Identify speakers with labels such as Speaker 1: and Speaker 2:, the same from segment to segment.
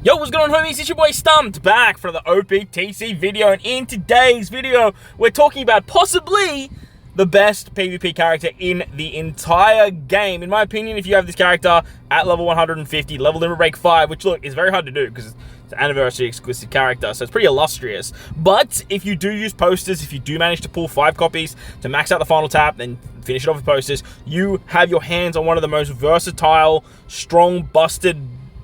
Speaker 1: Yo, what's going on, homies? It's your boy Stumped back for the OPTC video, and in today's video, we're talking about possibly the best PvP character in the entire game. In my opinion, if you have this character at level 150, level limit break 5, which look, is very hard to do because it's an anniversary exclusive character, so it's pretty illustrious. But if you do use posters, if you do manage to pull 5 copies to max out the final tap, then finish it off with posters, you have your hands on one of the most versatile, strong, busted,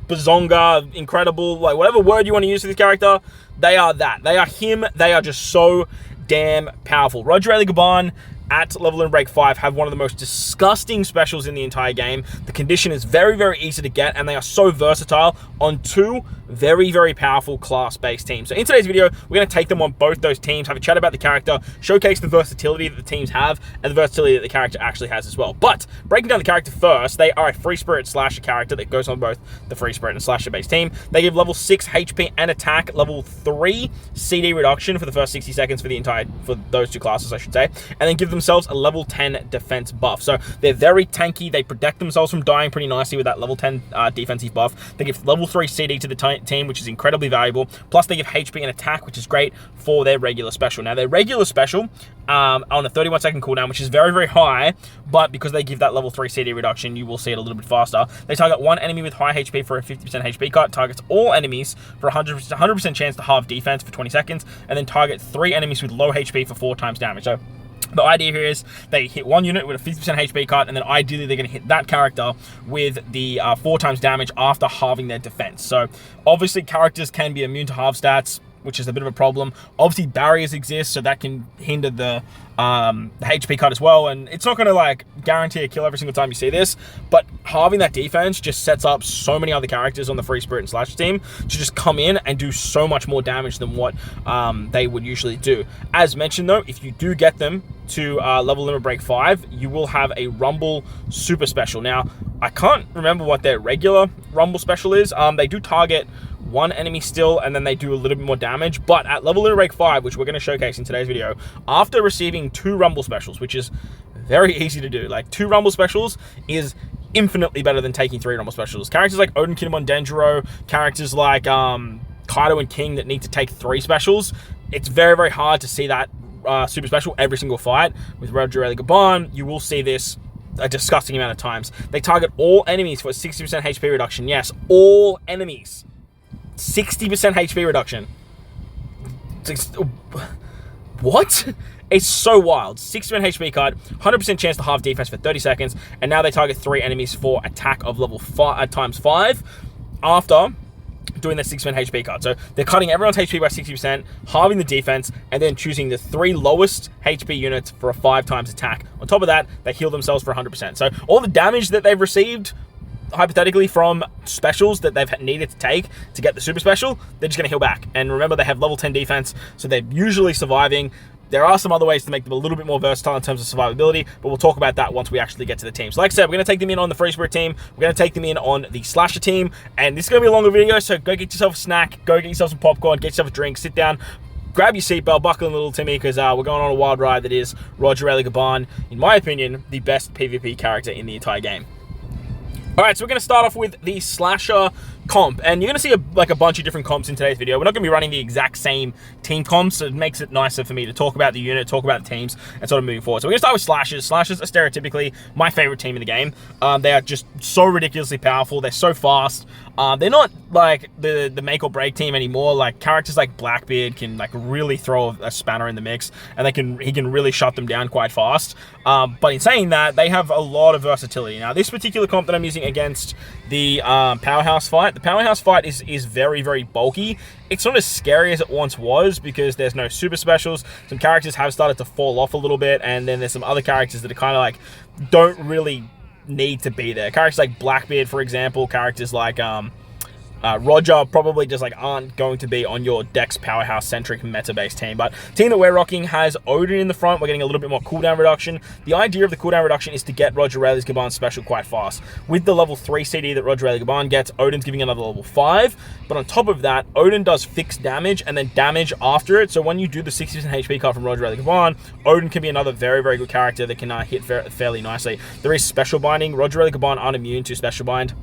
Speaker 1: bazonga, incredible, like whatever word you want to use for this character, they are that. They are him. They are just so damn powerful. RAYLEIGH GABAN at level limit break 5 have one of the most disgusting specials in the entire game. The condition is very, very easy to get, and they are so versatile on 2 very, very powerful class-based teams. So in today's video, we're going to take them on both those teams, have a chat about the character, showcase the versatility that the teams have, and the versatility that the character actually has as well. But breaking down the character first, they are a free spirit slasher character that goes on both the free spirit and slasher based team. They give level 6 HP and attack, level 3 CD reduction for the first 60 seconds for those 2 classes, I should say, and then give themselves a level 10 defense buff. So they're very tanky. They protect themselves from dying pretty nicely with that level 10 defensive buff. They give level 3 CD to the team, which is incredibly valuable. Plus they give HP and attack, which is great for their regular special. Now their regular special on a 31-second cooldown, which is very, very high, but because they give that level 3 CD reduction, you will see it a little bit faster. They target one enemy with high HP for a 50% HP cut, targets all enemies for 100% chance to halve defense for 20 seconds, and then target 3 enemies with low HP for 4 times damage. So the idea here is they hit one unit with a 50% HP cut, and then ideally they're going to hit that character with the 4 times damage after halving their defense. So obviously characters can be immune to halve stats, which is a bit of a problem. Obviously barriers exist, so that can hinder the HP cut as well, and it's not going to like guarantee a kill every single time you see this, but halving that defense just sets up so many other characters on the free spirit and slash team to just come in and do so much more damage than what they would usually do. As mentioned though, if you do get them to level limit break 5, you will have a Rumble super special. Now I can't remember what their regular Rumble special is. They do target one enemy still, and then they do a little bit more damage, but at level limit break 5, which we're going to showcase in today's video, after receiving 2 Rumble specials, which is very easy to do, like 2 Rumble specials is infinitely better than taking 3 Rumble specials. Characters like Odin, Kinemon, Denjiro, characters like Kaido and King that need to take 3 specials, it's very, very hard to see that super special every single fight. With RAYLEIGH GABAN, you will see this a disgusting amount of times. They target all enemies for a 60% HP reduction. Yes, all enemies. 60% HP reduction. What? It's so wild. 60% HP cut, 100% chance to halve defense for 30 seconds, and now they target 3 enemies for attack of level 5 times 5 after doing the 60% HP cut. So they're cutting everyone's HP by 60%, halving the defense, and then choosing the 3 lowest HP units for a 5 times attack. On top of that, they heal themselves for 100%. So all the damage that they've received hypothetically from specials that they've needed to take to get the super special, they're just going to heal back. And remember, they have level 10 defense, so they're usually surviving. There are some other ways to make them a little bit more versatile in terms of survivability, but we'll talk about that once we actually get to the team. So like I said, we're going to take them in on the free spirit team, we're going to take them in on the slasher team, and this is going to be a longer video, so go get yourself a snack, go get yourself some popcorn, get yourself a drink, sit down, grab your seatbelt, buckle in, little Timmy, because we're going on a wild ride that is RAYLEIGH GABAN, in my opinion, the best PvP character in the entire game. Alright, so we're going to start off with the slasher comp, and you're going to see a bunch of different comps in today's video. We're not going to be running the exact same team comps, so it makes it nicer for me to talk about the unit, talk about the teams, and sort of moving forward. So we're going to start with slashers. Slashers are stereotypically my favorite team in the game. They are just so ridiculously powerful. They're so fast. They're not like the make or break team anymore. Like characters like Blackbeard can like really throw a spanner in the mix, and he can really shut them down quite fast. But in saying that, they have a lot of versatility. Now this particular comp that I'm using against the powerhouse fight, the powerhouse fight is very, very bulky. It's not as scary as it once was because there's no super specials. Some characters have started to fall off a little bit, and then there's some other characters that are kind of like don't really need to be there. Characters like Blackbeard, for example, characters like Roger probably just like aren't going to be on your Dex powerhouse centric meta based team. But the team that we're rocking has Odin in the front. We're getting a little bit more cooldown reduction. The idea of the cooldown reduction is to get RAYLEIGH GABAN special quite fast. With the level 3 CD that RAYLEIGH GABAN gets, Odin's giving another level 5. But on top of that, Odin does fixed damage and then damage after it. So when you do the 60% HP cut from RAYLEIGH GABAN, Odin can be another very, very good character that can hit fairly nicely. There is special binding. RAYLEIGH GABAN aren't immune to special bind.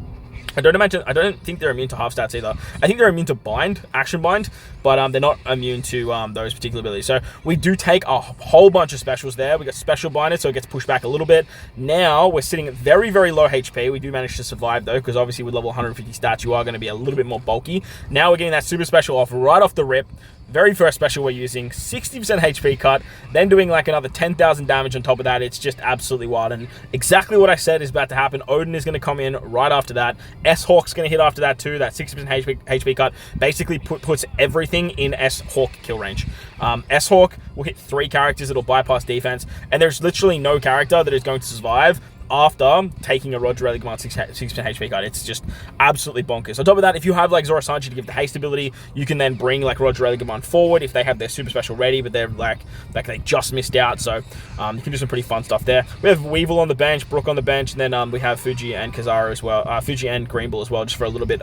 Speaker 1: I don't think they're immune to half stats either. I think they're immune to bind, action bind, but they're not immune to those particular abilities. So we do take a whole bunch of specials there. We got special binded, so it gets pushed back a little bit. Now we're sitting at very, very low HP. We do manage to survive though, because obviously with level 150 stats, you are going to be a little bit more bulky. Now we're getting that super special off right off the rip. Very first special we're using, 60% HP cut, then doing like another 10,000 damage on top of that. It's just absolutely wild. And exactly what I said is about to happen. Odin is going to come in right after that. S-Hawk's going to hit after that too. That 60% HP cut basically puts everything in S-Hawk kill range. S-Hawk will hit 3 characters. It'll bypass defense. And there's literally no character that is going to survive after taking a RAYLEIGH GABAN 6% HP cut. It's just absolutely bonkers. On top of that, if you have like Zoro Sanji to give the haste ability, you can then bring like RAYLEIGH GABAN forward if they have their super special ready, but they're like they just missed out. So you can do some pretty fun stuff there. We have Weevil on the bench, Brook on the bench, and then we have Fuji and Kizaru as well. Fuji and Greenbull as well, just for a little bit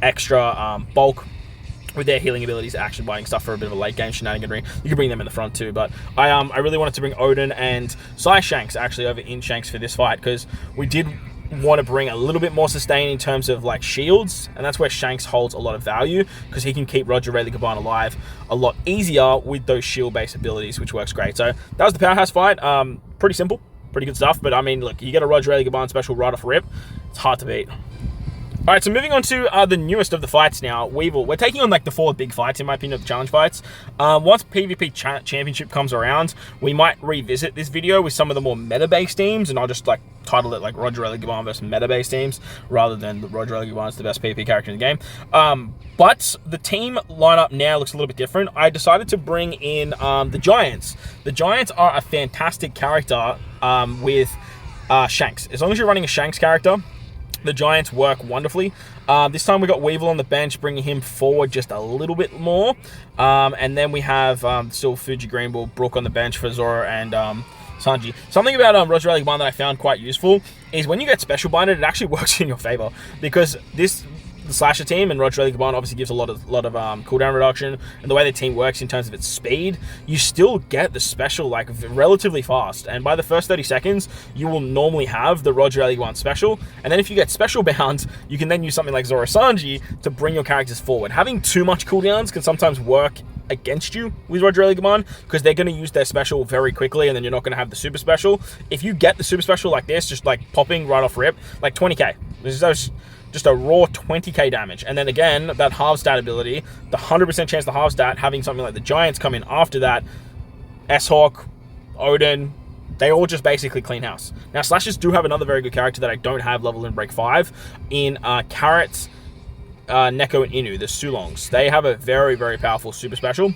Speaker 1: extra bulk with their healing abilities, action binding stuff for a bit of a late game shenaniganry. You can bring them in the front too, but I really wanted to bring Odin and Sai Shanks actually over in Shanks for this fight, because we did want to bring a little bit more sustain in terms of like shields, and that's where Shanks holds a lot of value, because he can keep RAYLEIGH GABAN alive a lot easier with those shield based abilities, which works great. So that was the powerhouse fight. Pretty simple, pretty good stuff, but I mean, look, you get a RAYLEIGH GABAN special right off rip, it's hard to beat. All right, so moving on to the newest of the fights now, Weevil. We're taking on like the 4 big fights, in my opinion, of the challenge fights. Once PvP Championship comes around, we might revisit this video with some of the more meta-based teams, and I'll just like title it like RAYLEIGH GABAN versus meta-based teams, rather than RAYLEIGH GABAN is the best PvP character in the game. But the team lineup now looks a little bit different. I decided to bring in the Giants. The Giants are a fantastic character with Shanks. As long as you're running a Shanks character, the Giants work wonderfully. This time we got Weevil on the bench, bringing him forward just a little bit more. And then we have still Fuji, Greenbull, Brook on the bench for Zoro and Sanji. Something about RAYLEIGH GABAN that I found quite useful is when you get special binded, it actually works in your favor, because the slasher team and RAYLEIGH GABAN obviously gives a lot of cooldown reduction, and the way the team works in terms of its speed, you still get the special like relatively fast, and by the first 30 seconds you will normally have the RAYLEIGH GABAN special, and then if you get special bound, you can then use something like Zoro Sanji to bring your characters forward. Having too much cooldowns can sometimes work against you with RAYLEIGH GABAN, because they're going to use their special very quickly, and then you're not going to have the super special. If you get the super special like this, just like popping right off rip, like 20k, just a raw 20k damage. And then again, that half stat ability, the 100% chance to half stat, having something like the Giants come in after that, S-Hawk, Odin, they all just basically clean house. Now, Slashers do have another very good character that I don't have level in Break 5 in Carrot, Neko, and Inu, the Sulongs. They have a very, very powerful super special,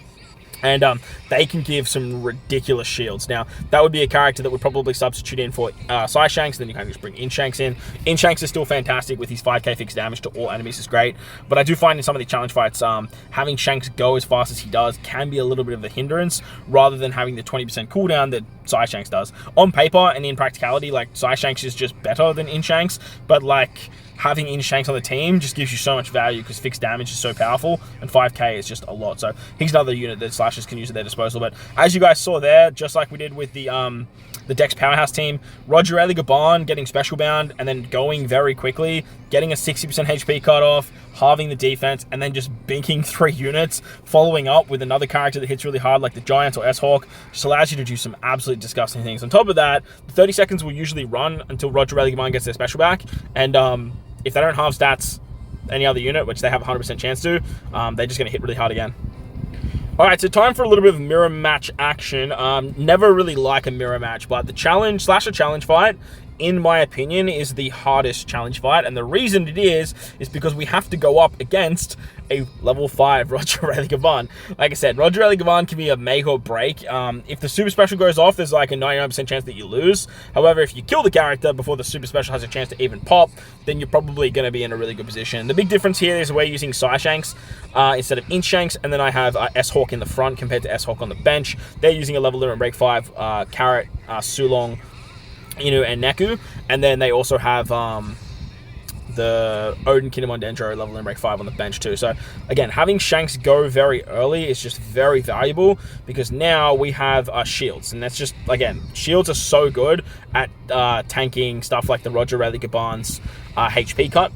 Speaker 1: and they can give some ridiculous shields. Now, that would be a character that would probably substitute in for Sai Shanks, then you can just bring In Shanks in. In Shanks is still fantastic with his 5k fixed damage to all enemies is great, but I do find in some of the challenge fights, having Shanks go as fast as he does can be a little bit of a hindrance, rather than having the 20% cooldown that Sai Shanks does. On paper and in practicality, like, Sai Shanks is just better than In Shanks, but like, having In Shanks on the team just gives you so much value, because fixed damage is so powerful, and 5k is just a lot. So he's another unit that Slashers can use at their disposal. But as you guys saw there, just like we did with the Dex Powerhouse team, RAYLEIGH GABAN getting special bound and then going very quickly, getting a 60% HP cut off, halving the defense, and then just binking 3 units, following up with another character that hits really hard like the Giants or S-Hawk, just allows you to do some absolutely disgusting things. On top of that, the 30 seconds will usually run until RAYLEIGH GABAN gets their special back, and if they don't halve stats any other unit, which they have a 100% chance to, they're just going to hit really hard again. Alright, so time for a little bit of mirror match action. Never really like a mirror match, but the slasher challenge fight, in my opinion, is the hardest challenge fight, and the reason it is because we have to go up against a level 5 RAYLEIGH GABAN. Like I said, RAYLEIGH GABAN can be a make or break. If the super special goes off, there's like a 99% chance that you lose. However, if you kill the character before the super special has a chance to even pop, then you're probably going to be in a really good position. The big difference here is we're using Sai Shanks instead of In Shanks, and then I have S-Hawk in the front compared to S-Hawk on the bench. They're using a level limit break 5, Carrot, Sulong, Inu, and Neku, and then they also have the Odin, Kinemon, Dendro level in break 5 on the bench too. So again, having Shanks go very early is just very valuable, because now we have shields, and that's just, again, shields are so good at tanking stuff like the RAYLEIGH GABAN's HP cut.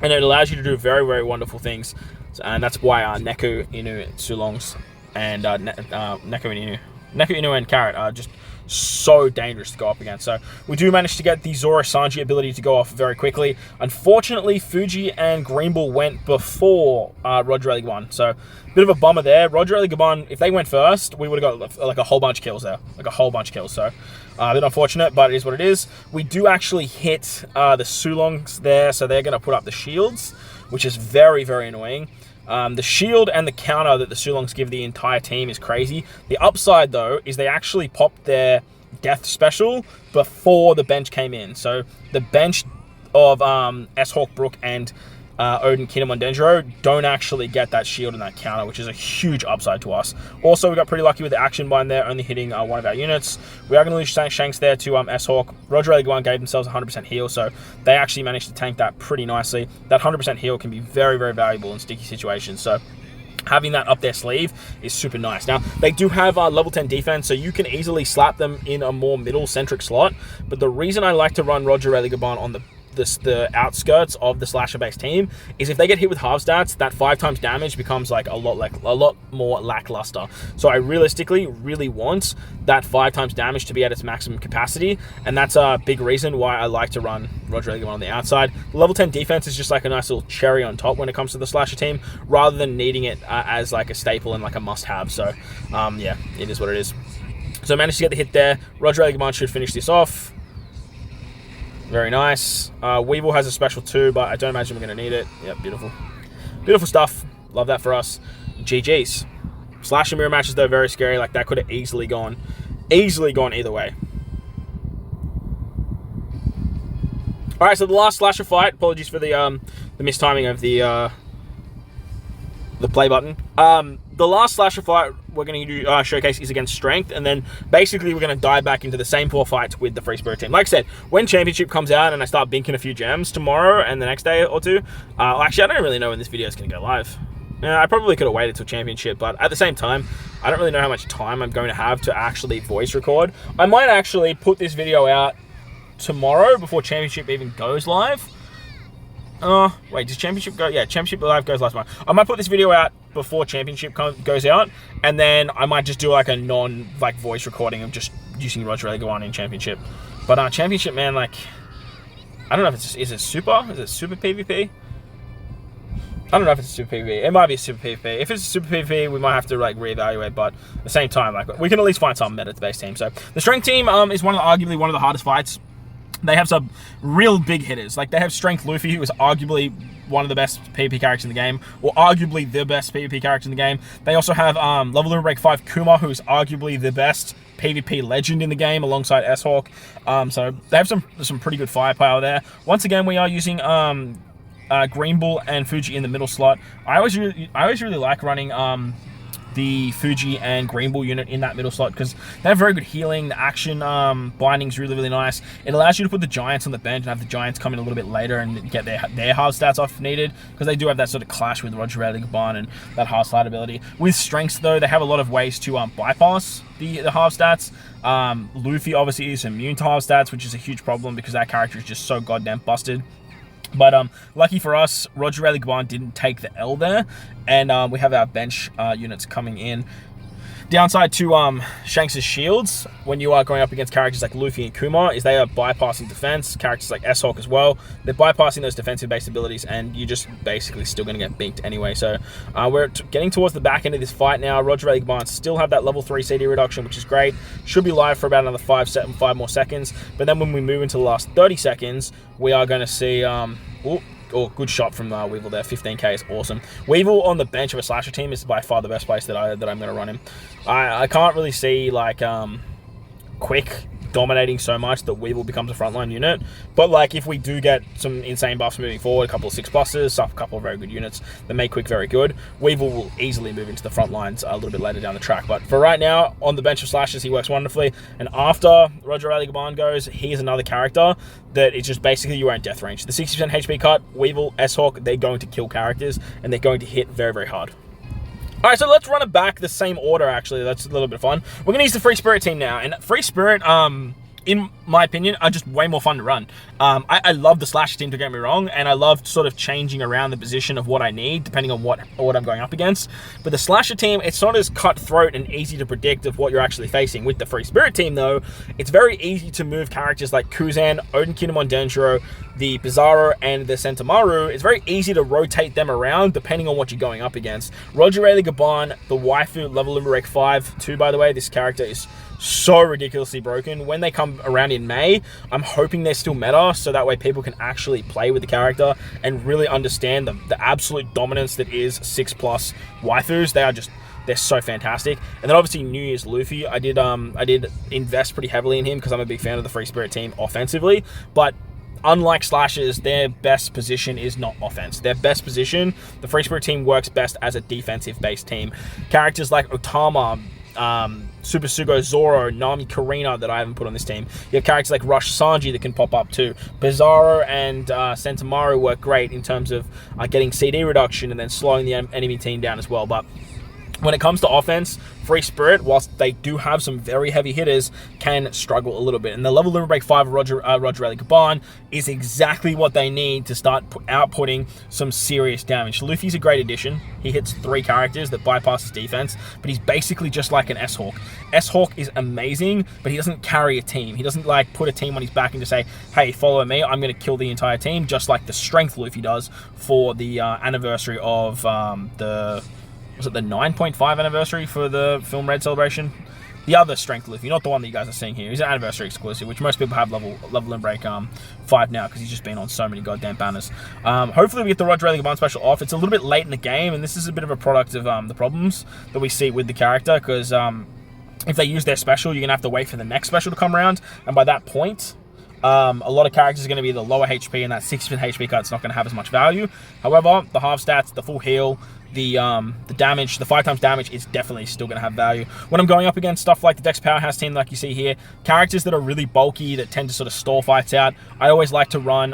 Speaker 1: and it allows you to do very, very wonderful things. And that's why Neku, Inu, Sulongs, and Neku Inu and Carrot are just so dangerous to go up against. So we do manage to get the Zora Sanji ability to go off very quickly. Unfortunately, Fuji and Green Bull went before Roger Rayleigh Gaban. So bit of a bummer there. Roger Rayleigh Gaban, if they went first, we would have got like a whole bunch of kills there. Like a whole bunch of kills. So a bit unfortunate, but it is what it is. We do actually hit the Sulongs there, so they're going to put up the shields, which is very, very annoying. The shield and the counter that the Sulongs give the entire team is crazy. The upside, though, is they actually popped their death special before the bench came in. So the bench of S-Hawk, Brook, and Odin, Kinemon, Denjiro don't actually get that shield and that counter, which is a huge upside to us. Also, we got pretty lucky with the action bind there, only hitting one of our units. We are going to lose Shanks there to S-Hawk. Roger Rayleigh Gaban gave themselves 100% heal, so they actually managed to tank that pretty nicely. That 100% heal can be very, very valuable in sticky situations, so having that up their sleeve is super nice. Now, they do have level 10 defense, so you can easily slap them in a more middle-centric slot, but the reason I like to run Roger Rayleigh Gaban on the outskirts of the slasher-based team is if they get hit with half stats, that 5 times damage becomes like a lot more lackluster. So I realistically really want that 5 times damage to be at its maximum capacity, and that's a big reason why I like to run Roger Rayleigh Gaban on the outside. Level 10 defense is just like a nice little cherry on top when it comes to the slasher team, rather than needing it as like a staple and like a must-have. So yeah, it is what it is. So I managed to get the hit there. Roger Rayleigh Gaban should finish this off. Very nice. Weevil has a special too, but I don't imagine we're going to need it. Yep, beautiful. Beautiful stuff. Love that for us. GG's. Slash and mirror matches, though, very scary. Like, that could have easily gone either way. Alright, so the last slasher fight. Apologies for the mistiming of the play button. The last slasher fight we're going to do showcase is against Strength, and then basically we're going to dive back into the same 4 fights with the Free Spirit team. Like I said, when Championship comes out and I start binking a few gems tomorrow and the next day or two, actually I don't really know when this video is going to go live. I probably could have waited till Championship, but at the same time, I don't really know how much time I'm going to have to actually voice record. I might actually put this video out tomorrow before Championship even goes live. Wait, does Championship go? Yeah, Championship live goes last month. I might put this video out before Championship goes out, and then I might just do like a voice recording of just using Roger Rayleigh Gaban in Championship. But Championship, man, like, I don't know if it's, is it super PvP? I don't know if it's a super PvP. It might be a super PvP. If it's a super PvP, we might have to like reevaluate, but at the same time, like, we can at least find some meta to base team. So the Strength team is arguably one of the hardest fights. They have some real big hitters. Like, they have Strength Luffy, who is arguably one of the best PvP characters in the game, or arguably the best PvP character in the game. They also have Level Limit Break 5 Kuma, who is arguably the best PvP legend in the game, alongside S-Hawk. So they have some pretty good firepower there. Once again, we are using Green Bull and Fuji in the middle slot. I always really like running the Fuji and Green Bull unit in that middle slot because they have very good healing. The action binding is really, really nice. It allows you to put the Giants on the bench and have the Giants come in a little bit later and get their half stats off if needed, because they do have that sort of clash with Roger Rayleigh Gaban and that half stat ability. With Strengths, though, they have a lot of ways to bypass the half stats. Luffy obviously is immune to half stats, which is a huge problem because that character is just so goddamn busted. But lucky for us, Roger Rayleigh Gaban didn't take the L there, and we have our bench units coming in. Downside to Shanks' shields when you are going up against characters like Luffy and Kuma is they are bypassing defense. Characters like S-Hawk as well, they're bypassing those defensive-based abilities, and you're just basically still going to get binked anyway. So we're getting towards the back end of this fight now. Roger Rayleigh Gaban still have that level 3 CD reduction, which is great. Should be live for about another 5 more seconds. But then when we move into the last 30 seconds, we are going to see... Oh, good shot from Weevil there. 15k is awesome. Weevil on the bench of a slasher team is by far the best place that I'm going to run him. I can't really see like Quick dominating so much that Weevil becomes a frontline unit, but like if we do get some insane buffs moving forward, a couple of 6+, a couple of very good units that make Quick very good, Weevil will easily move into the front lines a little bit later down the track. But for right now, on the bench of slashers, he works wonderfully, and after Roger Rayleigh Gaban goes, he's another character that is just basically your own death range. The 60% HP cut, Weevil, S-Hawk, they're going to kill characters, and they're going to hit very, very hard. Alright, so let's run it back the same order, actually. That's a little bit of fun. We're going to use the Free Spirit team now. And Free Spirit, in my opinion, are just way more fun to run. I love the slasher team, to get me wrong, and I love sort of changing around the position of what I need, depending on what I'm going up against. But the slasher team, it's not as cutthroat and easy to predict of what you're actually facing. With the Free Spirit team, though, it's very easy to move characters like Kuzan, Odin Kinemon Dendro, the Bizarro, and the Sentomaru. It's very easy to rotate them around, depending on what you're going up against. RAYLEIGH GABAN, the waifu, level limit break 5, 2, by the way. This character is so ridiculously broken. When they come around in May, I'm hoping they're still meta, so that way people can actually play with the character and really understand the absolute dominance that is 6+ waifus. They're so fantastic. And then obviously New Year's Luffy, I did invest pretty heavily in him because I'm a big fan of the Free Spirit team offensively, but unlike slashers, their best position is not offense. Their best position, the Free Spirit team works best as a defensive-based team. Characters like Otama, Super Sugo Zoro, Nami Karina that I haven't put on this team. You have characters like Rush Sanji that can pop up too. Bizarro and Sentomaru work great in terms of getting CD reduction and then slowing the enemy team down as well. But when it comes to offense, Free Spirit, whilst they do have some very heavy hitters, can struggle a little bit. And the level limit break 5 of RAYLEIGH GABAN is exactly what they need to start outputting some serious damage. Luffy's a great addition. He hits 3 characters that bypass his defense, but he's basically just like an S-Hawk. S-Hawk is amazing, but he doesn't carry a team. He doesn't like put a team on his back and just say, hey, follow me, I'm going to kill the entire team, just like the Strength Luffy does for the anniversary of was it the 9.5 anniversary for the Film Red celebration? The other Strength Luffy, not the one that you guys are seeing here. He's an anniversary exclusive, which most people have level limit break 5 now because he's just been on so many goddamn banners. Hopefully we get the RAYLEIGH GABAN special off. It's a little bit late in the game, and this is a bit of a product of the problems that we see with the character, because if they use their special, you're going to have to wait for the next special to come around, and by that point, a lot of characters are going to be the lower HP, and that 60% HP cut's not going to have as much value. However, the half stats, the full heal, the damage, the 5 times damage is definitely still going to have value. When I'm going up against stuff like the Dex Powerhouse team, like you see here, characters that are really bulky, that tend to sort of stall fights out, I always like to run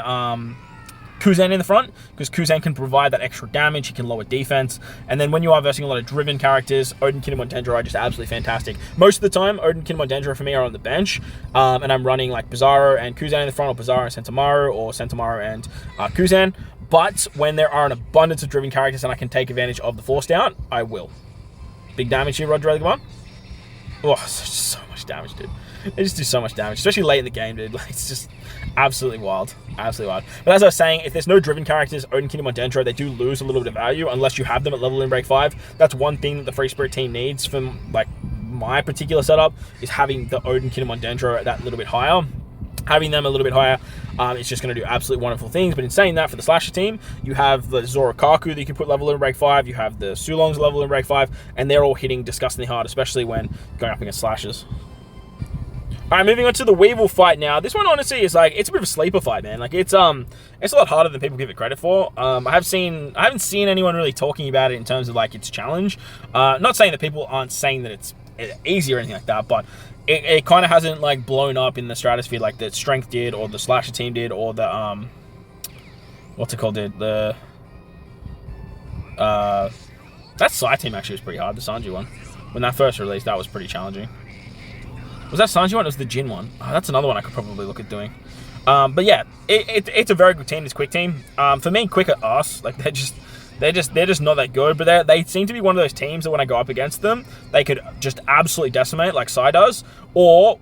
Speaker 1: Kuzan in the front, because Kuzan can provide that extra damage, he can lower defense, and then when you are versing a lot of driven characters, Odin Kinemon Dendro are just absolutely fantastic. Most of the time, Odin Kinemon Dendro for me are on the bench, and I'm running like Bizarro and Kuzan in the front, or Bizarro and Sentomaru, or Sentomaru and Kuzan. But when there are an abundance of driven characters and I can take advantage of the force down, I will. Big damage here, RAYLEIGH GABAN. Oh, so much damage, dude. They just do so much damage, especially late in the game, dude. Like, it's just absolutely wild. Absolutely wild. But as I was saying, if there's no driven characters, Odin Kinemon Dendro, they do lose a little bit of value unless you have them at level limit break 5. That's one thing that the Free Spirit team needs from, like, my particular setup, is having the Odin Kinemon Dendro at that little bit higher. Having them a little bit higher, it's just going to do absolutely wonderful things. But in saying that, for the slasher team, you have the Zorokaku that you can put level limit break 5, you have the Sulong's level limit break 5, and they're all hitting disgustingly hard, especially when going up against slashers. Alright, moving on to the Weevil fight now. This one, honestly, is like, it's a bit of a sleeper fight, man. Like, it's a lot harder than people give it credit for. I haven't seen anyone really talking about it in terms of, like, its challenge. Not saying that people aren't saying that it's easy or anything like that, but it kind of hasn't, like, blown up in the stratosphere like the Strength did, or the Slasher team did, or the, what's it called, did? The, that Psy team actually was pretty hard, the Sanji one. When that first released, that was pretty challenging. Was that Sanji one? It was the Jin one. Oh, that's another one I could probably look at doing. But yeah, it's a very good team, this Quick team. For me, Quick are us. Like, they're just not that good, but they seem to be one of those teams that when I go up against them, they could just absolutely decimate like Psy does, or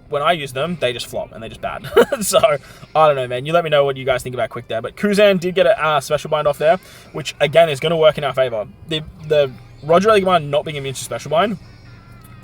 Speaker 1: when I use them, they just flop and they're just bad. So, I don't know, man. You let me know what you guys think about Quick there. But Kuzan did get a special bind off there, which, again, is going to work in our favor. The RAYLEIGH GABAN not being immune to special bind,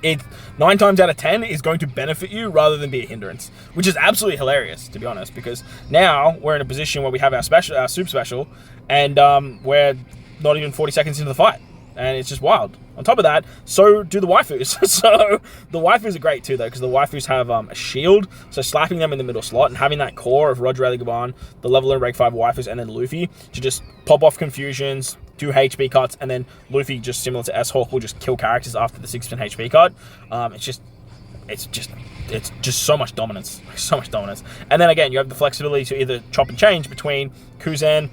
Speaker 1: it 9 times out of 10 is going to benefit you rather than be a hindrance, which is absolutely hilarious, to be honest, because now we're in a position where we have our super special, and we're not even 40 seconds into the fight, and it's just wild. On top of that, so do the waifus. So the waifus are great too, though, because the waifus have a shield, so slapping them in the middle slot and having that core of RAYLEIGH GABAN, the level in rank 5 waifus, and then Luffy to just pop off confusions, do HP cuts, and then Luffy, just similar to S-Hawk, will just kill characters after the 6% HP cut. It's just so much dominance. So much dominance. And then again, you have the flexibility to either chop and change between Kuzan,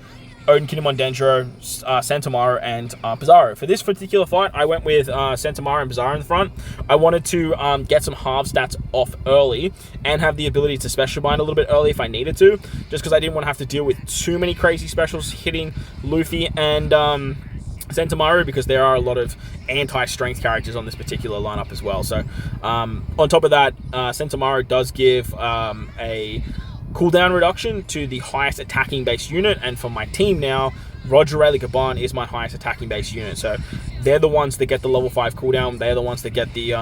Speaker 1: Odin, Kinemon, Dendro, Sentomaru, and Bizarro. For this particular fight, I went with Sentomaru and Bizarro in the front. I wanted to get some half stats off early and have the ability to special bind a little bit early if I needed to, just because I didn't want to have to deal with too many crazy specials hitting Luffy and Sentomaru, because there are a lot of anti-strength characters on this particular lineup as well. So on top of that, Sentomaru does give a cooldown reduction to the highest attacking base unit, and for my team now, RAYLEIGH GABAN is my highest attacking base unit. So they're the ones that get the level 5 cooldown. They're the ones that get the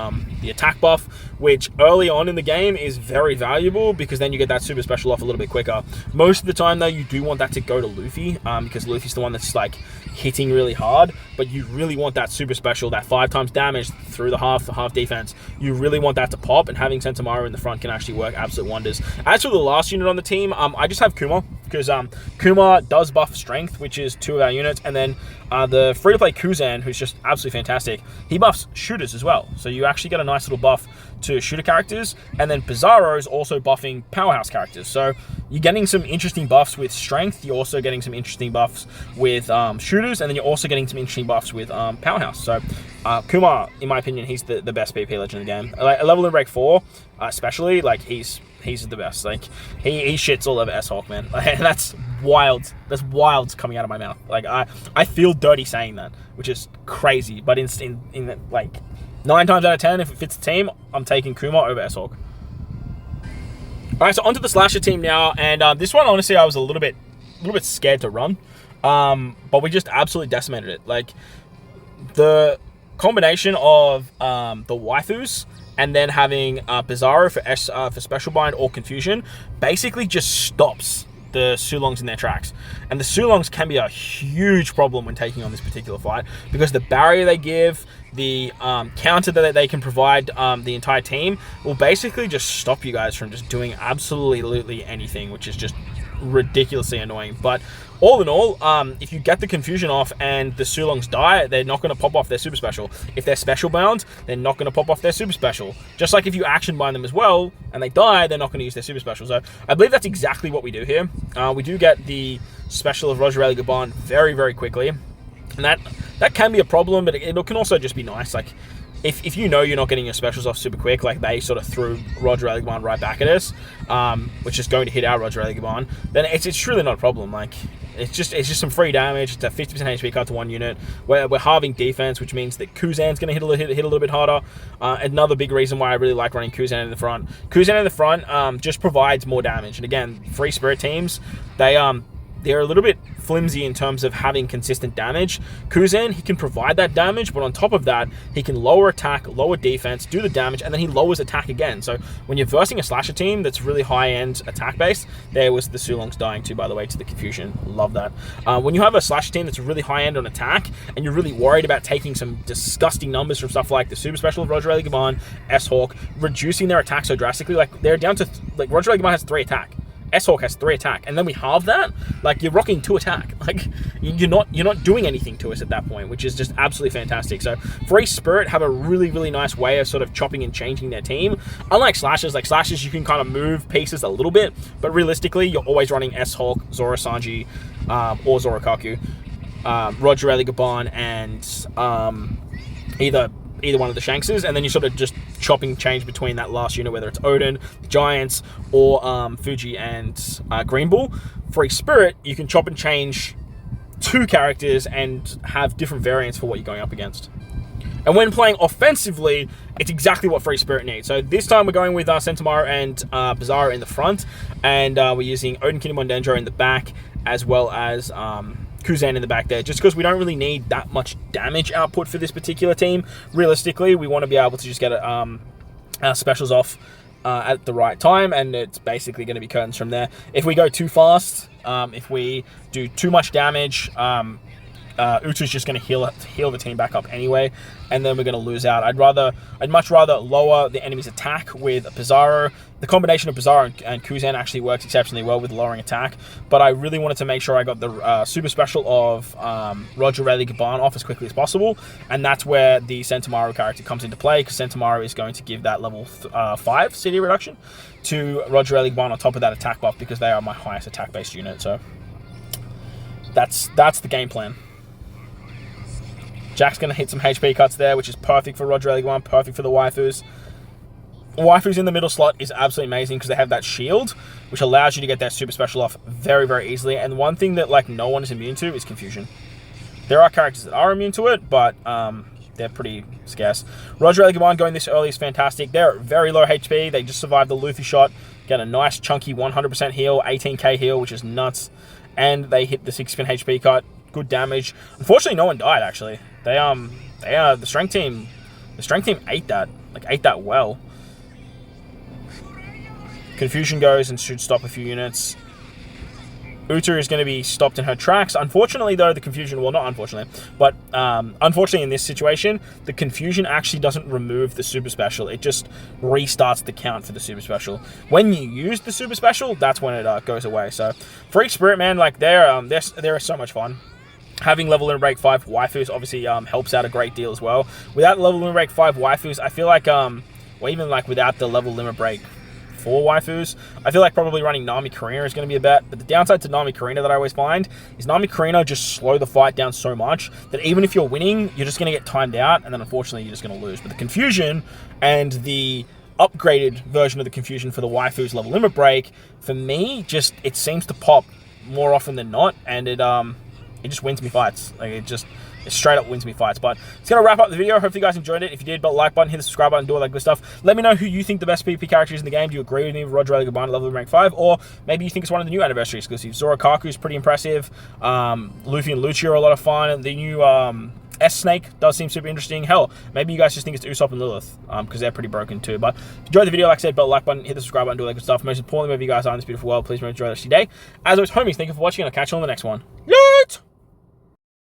Speaker 1: attack buff, which early on in the game is very valuable, because then you get that super special off a little bit quicker. Most of the time though, you do want that to go to Luffy, because Luffy's the one that's like hitting really hard, but you really want that super special, that 5 times damage through the half defense. You really want that to pop, and having Sentomaru in the front can actually work absolute wonders. As for the last unit on the team, I just have Kuma, because Kuma does buff strength, which is 2 of our units, and then the free-to-play Kuzan, who's just absolutely fantastic, he buffs shooters as well. So you actually get a nice little buff to shooter characters, and then Bizarro is also buffing powerhouse characters. So you're getting some interesting buffs with strength, you're also getting some interesting buffs with shooters, and then you're also getting some interesting buffs with powerhouse. So Kuma, in my opinion, he's the best PvP legend in the game. Like, a level in rank 4, especially, like, he's the best. Like, he shits all over S-Hawk, man. Like, that's wild. That's wild coming out of my mouth. Like, I feel dirty saying that, which is crazy. But in like 9 times out of 10, if it fits the team, I'm taking Kuma over S-Hawk. All right, so onto the slasher team now, and this one, honestly, I was a little bit scared to run, but we just absolutely decimated it. Like, the combination of the waifus and then having Bizarro for Special Bind or Confusion basically just stops the Sulongs in their tracks. And the Sulongs can be a huge problem when taking on this particular fight, because the barrier they give, the counter that they can provide the entire team, will basically just stop you guys from just doing absolutely anything, which is just ridiculously annoying. But all in all, if you get the confusion off and the Sulongs die, they're not going to pop off their super special. If they're special bound, they're not going to pop off their super special. Just like if you action bind them as well and they die, they're not going to use their super special. So I believe that's exactly what we do here. We do get the special of RAYLEIGH GABAN very quickly, and that can be a problem, but it can also just be nice. Like, if you know you're not getting your specials off super quick, like they sort of threw RAYLEIGH GABAN right back at us, which is going to hit our RAYLEIGH GABAN, then it's really not a problem. Like, it's just some free damage. It's a 50% HP cut to 1 unit. We're halving defense, which means that Kuzan's going to hit a little bit harder. Another big reason why I really like running Kuzan in the front. Kuzan in the front just provides more damage. And again, free spirit teams, they're a little bit flimsy in terms of having consistent damage. Kuzan, he can provide that damage, but on top of that, he can lower attack, lower defense, do the damage, and then he lowers attack again. So when you're versing a slasher team that's really high-end attack-based, there was the Sulongs dying too, by the way, to the confusion. Love that. When you have a slasher team that's really high-end on attack, and you're really worried about taking some disgusting numbers from stuff like the super special of RAYLEIGH GABAN, S-Hawk, reducing their attack so drastically, like, they're down to, like, RAYLEIGH GABAN has 3 attack. S-Hawk has 3 attack, and then we halve that. Like, you're rocking 2 attack. Like, you're not doing anything to us at that point, which is just absolutely fantastic. So Free Spirit have a really nice way of sort of chopping and changing their team. Unlike slashers, like slashers, you can kind of move pieces a little bit, but realistically, you're always running S-Hawk, Zoro Sanji, or Zorokaku, RAYLEIGH GABAN, and either one of the Shankses, and then you sort of just chopping change between that last unit, whether it's Odin, the Giants, or Fuji and Green Bull. Free Spirit, you can chop and change 2 characters and have different variants for what you're going up against. And when playing offensively, it's exactly what Free Spirit needs. So this time we're going with Sentomaru and Bizarro in the front, and we're using Odin, Kinemon, Dendro in the back, as well as Kuzan in the back there, just because we don't really need that much damage output for this particular team. Realistically, we want to be able to just get our specials off at the right time, and it's basically going to be curtains from there. If we go too fast, if we do too much damage, Utu's just going to heal the team back up anyway, and then we're going to lose out. I'd much rather lower the enemy's attack with Bizarro. The combination of Bizarro and Kuzan actually works exceptionally well with lowering attack, but I really wanted to make sure I got the super special of RAYLEIGH GABAN off as quickly as possible, and that's where the Sentomaru character comes into play, because Sentomaru is going to give that level 5 CD reduction to RAYLEIGh GABAN on top of that attack buff, because they are my highest attack-based unit. So That's the game plan. Jack's going to hit some HP cuts there, which is perfect for RAYLEIGH GABAN, perfect for the waifus. Waifus in the middle slot is absolutely amazing because they have that shield, which allows you to get that super special off very, very easily. And one thing that like no one is immune to is confusion. There are characters that are immune to it, but they're pretty scarce. RAYLEIGH GABAN going this early is fantastic. They're very low HP. They just survived the Luffy shot, get a nice chunky 100% heal, 18k heal, which is nuts. And they hit the 6-spin HP cut, good damage. Unfortunately, no one died actually. The strength team ate that well. Confusion goes and should stop a few units. Uta is going to be stopped in her tracks. Unfortunately, though, the confusion... Well, not unfortunately, but unfortunately in this situation, the confusion actually doesn't remove the super special. It just restarts the count for the super special. When you use the super special, that's when it goes away. So, Freak Spirit, man, like, they're so much fun. Having level limit break 5 waifus obviously helps out a great deal as well. Without level limit break 5 waifus, I feel like... Or even, like, without the level limit break 4 waifus, I feel like probably running Nami Karina is going to be a bet. But the downside to Nami Karina that I always find is Nami Karina just slow the fight down so much that even if you're winning, you're just going to get timed out, and then unfortunately you're just going to lose. But the confusion and the upgraded version of the confusion for the waifus level limit break, for me, just it seems to pop more often than not, and it just wins me fights. Like it straight up wins me fights. But it's going to wrap up the video. Hopefully you guys enjoyed it. If you did, but like button, hit the subscribe button, do all that good stuff. Let me know who you think the best PvP character is in the game. Do you agree with me with RAYLEIGH GABAN level rank 5? Or maybe you think it's one of the new anniversary exclusives. Zorakaku is pretty impressive. Luffy and Lucio are a lot of fun. And the new S-Snake does seem super interesting. Hell, maybe you guys just think it's Usopp and Lilith, because they're pretty broken too. But if you enjoyed the video, like I said, but like button, hit the subscribe button, do all that good stuff. Most importantly, wherever you guys are in this beautiful world, please enjoy the rest of your day. As always, homies, thank you for watching, and I'll catch you on the next one.